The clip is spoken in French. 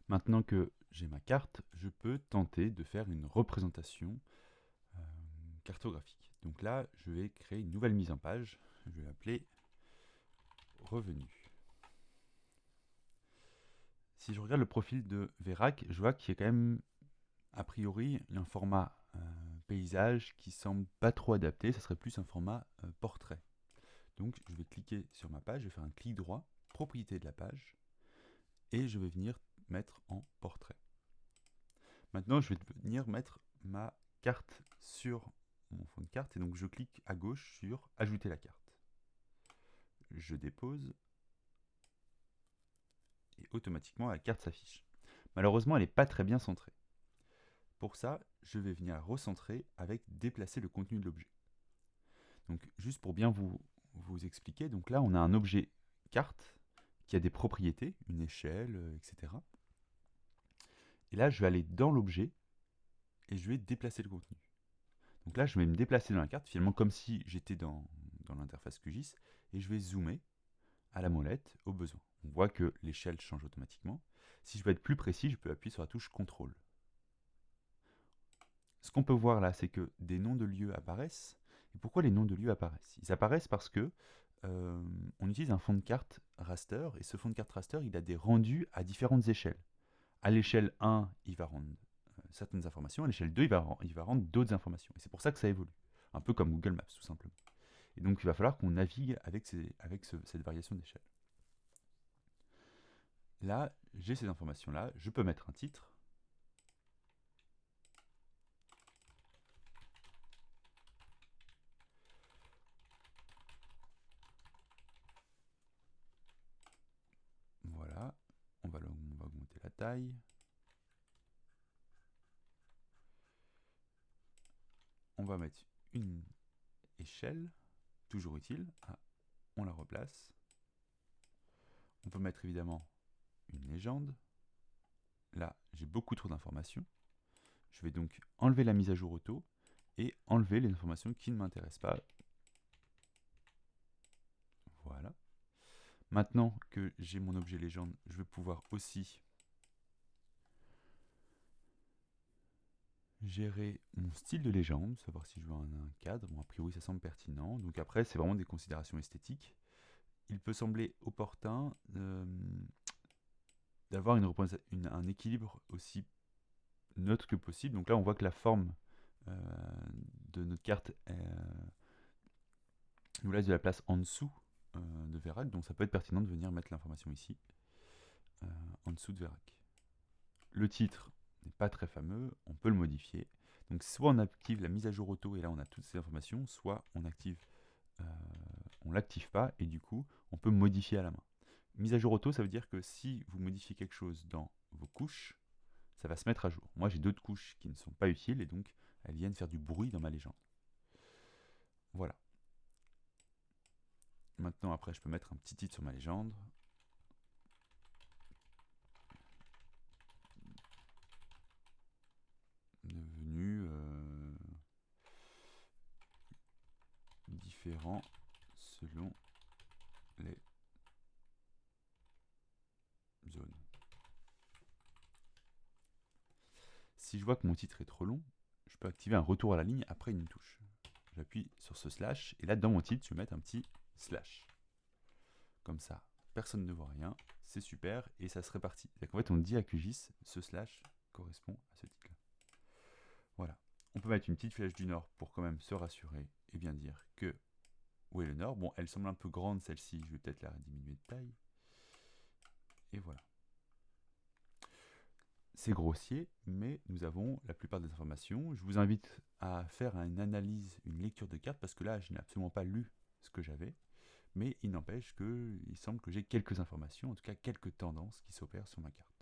Maintenant que j'ai ma carte, je peux tenter de faire une représentation euh, cartographique. Donc là, je vais créer une nouvelle mise en page. Je vais l'appeler revenu. Si je regarde le profil de Vérac, je vois qu'il y a quand même, a priori, un format paysage qui semble pas trop adapté. Ça serait plus un format portrait. Donc je vais cliquer sur ma page, je vais faire un clic droit, propriété de la page, et je vais venir mettre en portrait. Maintenant, je vais venir mettre ma carte sur mon fond de carte, et donc je clique à gauche sur ajouter la carte. Je dépose, et automatiquement la carte s'affiche. Malheureusement, elle n'est pas très bien centrée. Pour ça, je vais venir recentrer avec déplacer le contenu de l'objet. Donc juste pour bien vous expliquer, donc là on a un objet carte qui a des propriétés, une échelle, etc. Et là je vais aller dans l'objet et je vais déplacer le contenu. Donc là je vais me déplacer dans la carte, finalement comme si j'étais dans l'interface QGIS, et je vais zoomer à la molette au besoin. On voit que l'échelle change automatiquement. Si je veux être plus précis, je peux appuyer sur la touche CTRL. Ce qu'on peut voir là, c'est que des noms de lieux apparaissent. Et pourquoi les noms de lieux apparaissent? Ils apparaissent parce que on utilise un fond de carte raster, et ce fond de carte raster, il a des rendus à différentes échelles. À l'échelle 1, il va rendre certaines informations, à l'échelle 2, il va rendre d'autres informations. Et c'est pour ça que ça évolue. Un peu comme Google Maps, tout simplement. Et donc, il va falloir qu'on navigue avec cette variation d'échelle. Là, j'ai ces informations-là, je peux mettre un titre. Voilà, on va augmenter la taille. On va mettre une échelle, toujours utile. Ah, on la replace. On peut mettre évidemment une légende. Là, j'ai beaucoup trop d'informations. Je vais donc enlever la mise à jour auto et enlever les informations qui ne m'intéressent pas. Voilà. Maintenant que j'ai mon objet légende, je vais pouvoir aussi gérer mon style de légende, savoir si je veux un cadre. Bon, a priori, ça semble pertinent. Donc après, c'est vraiment des considérations esthétiques. Il peut sembler opportun d'avoir un équilibre aussi neutre que possible. Donc là, on voit que la forme de notre carte nous laisse de la place en dessous de Vérac, donc ça peut être pertinent de venir mettre l'information ici, en dessous de Vérac. Le titre n'est pas très fameux, on peut le modifier. Donc soit on active la mise à jour auto et là on a toutes ces informations, soit on l'active pas et du coup on peut modifier à la main. Mise à jour auto, ça veut dire que si vous modifiez quelque chose dans vos couches, ça va se mettre à jour. Moi j'ai d'autres couches qui ne sont pas utiles et donc elles viennent faire du bruit dans ma légende. Voilà. Maintenant après je peux mettre un petit titre sur ma légende. Devenu différent selon les zones. Si je vois que mon titre est trop long, je peux activer un retour à la ligne après une touche. J'appuie sur ce slash et là dans mon titre je vais mettre un petit slash. Comme ça, personne ne voit rien, c'est super et ça se répartit. En fait on dit à QGIS ce slash correspond à ce titre là. Voilà. On peut mettre une petite flèche du nord pour quand même se rassurer et bien dire que où est le nord. Bon, elle semble un peu grande celle-ci, je vais peut-être la diminuer de taille. Et voilà. C'est grossier, mais nous avons la plupart des informations. Je vous invite à faire une analyse, une lecture de carte, parce que là, je n'ai absolument pas lu ce que j'avais. Mais il n'empêche qu'il semble que j'ai quelques informations, en tout cas quelques tendances qui s'opèrent sur ma carte.